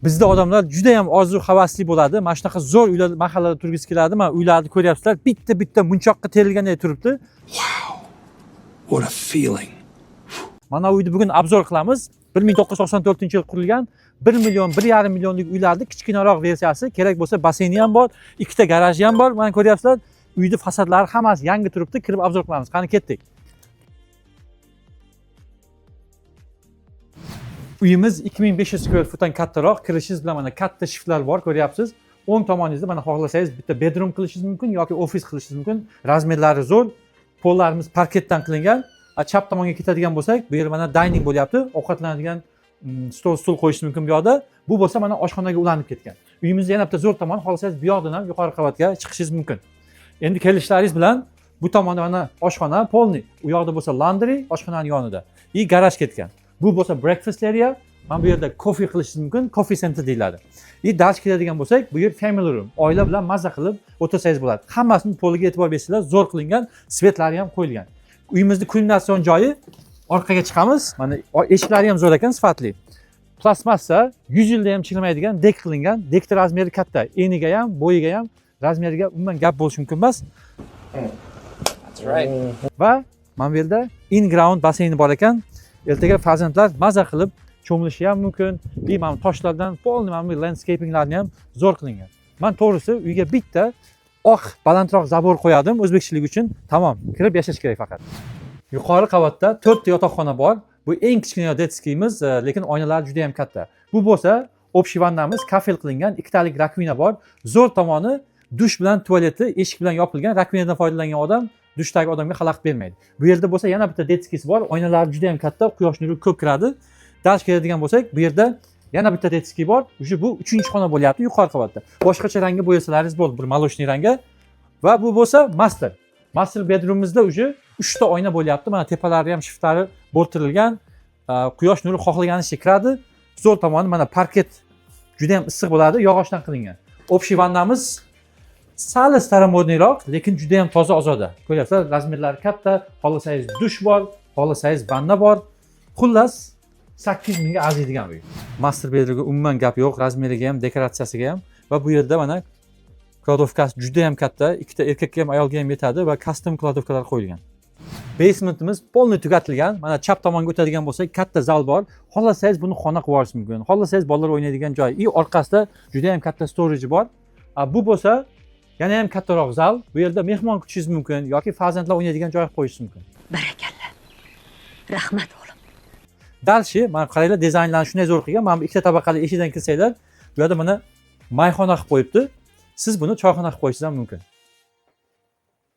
Bizda odamlar juda ham orzu havasli bo'ladi. Mana shunaqa zo'r uylar mahallada turgisi keladi. Mana uylarni ko'ryapsizlar. Bitta munchoqqa terilgandek turibdi. What a feeling. Mana uyni bugun obzor qilamiz. 1994-yil qurilgan 1 million, 1,5 millionlik uylarni kichkinaroq versiyasi. Kerak bo'lsa baseyni ham bor, ikkita garaji ham bor. Mana ko'ryapsizlar. Uyni fasadlari hammasi yangi turibdi. Kirib obzor qilamiz. Qani ketdik. Uyimiz 2500 square footdan kattaroq. Kirishingiz bilan mana katta shiftlar bor, ko'ryapsiz. O'ng tomoningizda mana xohlasangiz bitta bedroom qilishingiz mumkin yoki ofis qilishingiz mumkin. Razmerlari zo'r. Pollarimiz parketdan qilingan. Chap tomonga ketadigan bo'lsak, bu yer mana dining bo'lyapti. Ovqatlanadigan stol stul qo'yish mumkin bu yoqda. Bu bo'lsa mana oshxonaga ulanib ketgan. Uyimizda yana bitta zo'r tomon, xohlasangiz bu yoqdan ham yuqori qavatga chiqishingiz mumkin. Endi kelishlaringiz bilan bu tomonda mana oshxona, polni. U yoqda bo'lsa laundry, oshxonaning yonida. Garaj ketgan. Bu bo'lsa breakfast area. Mana bu yerda coffee qilishingiz mumkin, coffee center deyiladi. Dach keladigan bo'lsak, bu yer family room. Oila bilan mazza qilib o'tirsangiz bo'ladi. Hammasini poliga e'tibor bersanglar, zo'r qilingan, svetlari ham qo'yilgan. Uyimizning kulminatsion joyi orqaga chiqamiz. Mana eshiklari ham zo'r ekan, sifatli. Plastmassa 100 yilda ham chirimaydigan dek qilingan. Dekni razmeri katta. Eniga ham, bo'yiga ham, razmeriga umuman gap bo'lishi mumkin emas. That's right. Va mana bu yerda in-ground baseyni bor ekan. Ertaga farzandlar mazza qilib cho'milishi ham mumkin. Mana toshlardan polni mana bu landscapinglarni ham zo'r qilingan. Men to'g'risi uyga bitta oq balandroq zabor qo'yadim o'zbekchilik uchun. Tamom, kirib yashash kerak faqat. Yuqori qavatda 4 ta yotoqxona bor. Bu eng kichkina detskiyimiz, lekin oynalari juda ham katta. Bu bo'lsa, общий vannamiz kafel qilingan, ikkitalik rakvina bor. Zo'r tomoni dush bilan tualeti eshik bilan yopilgan. Rakvinadan foydalangan odam dushdagi odamga xalaqit bermaydi. Bu yerda bo'lsa yana bitta detskisi bor. Oynalari juda ham katta, quyosh nuri ko'p kiradi. Dach keladigan bo'lsak, bu yerda yana bitta detskiy bor. Bu 3-xona bo'lyapti yuqori qavatda. Boshqacha rangga bo'yasalaringiz bo'ldi, bir maloshniy rangga. Va bu bo'lsa master. Master bedroomimizda 3 ta oyna bo'lyapti. Mana tepalari ham shiftlari bo'rtirilgan. Quyosh nuri xohlaganishicha kiradi. Zo'r tomoni mana parket juda ham issiq bo'ladi, yog'ochdan qilingan. Общий vannamiz sal staromodniyroq, lekin juda ham toza ozoda. Ko'ryapsizlar, razmerlari katta, xohlasangiz dush bor, xohlasangiz vanna bor. Xullas 8 mingga arziydigan uy. Master bedroomga umuman gap yo'q, razmeriga ham, dekoratsiyasiga ham va bu yerda mana kladovkasi juda ham katta, ikkita erkakka ham ayolga ham yetadi va custom kladovkalar qo'yilgan. Basementimiz polni tugatilgan. Mana chap tomonga o'tadigan bo'lsak, katta zal bor. Xohlasangiz buni xona qilib olish mumkin. Xohlasangiz bolalar o'ynaydigan joy. Orqasida juda ham katta storage bor. Bu bo'lsa yana ham kattaroq zal. Bu yerda mehmon kutishingiz mumkin yoki farzandlar o'ynaydigan joy qo'yishingiz mumkin. Barakalla. Rahmat o'g'lim. Dalshi, mana qaranglar, dizaynlarni shunday zo'r qilgan. Mana bu ikkita tabaqali eshikdan kirsanglar, bu yerda mana mayxona qilib qo'yibdi. Siz buni choyxona qilib qo'yishingiz ham mumkin.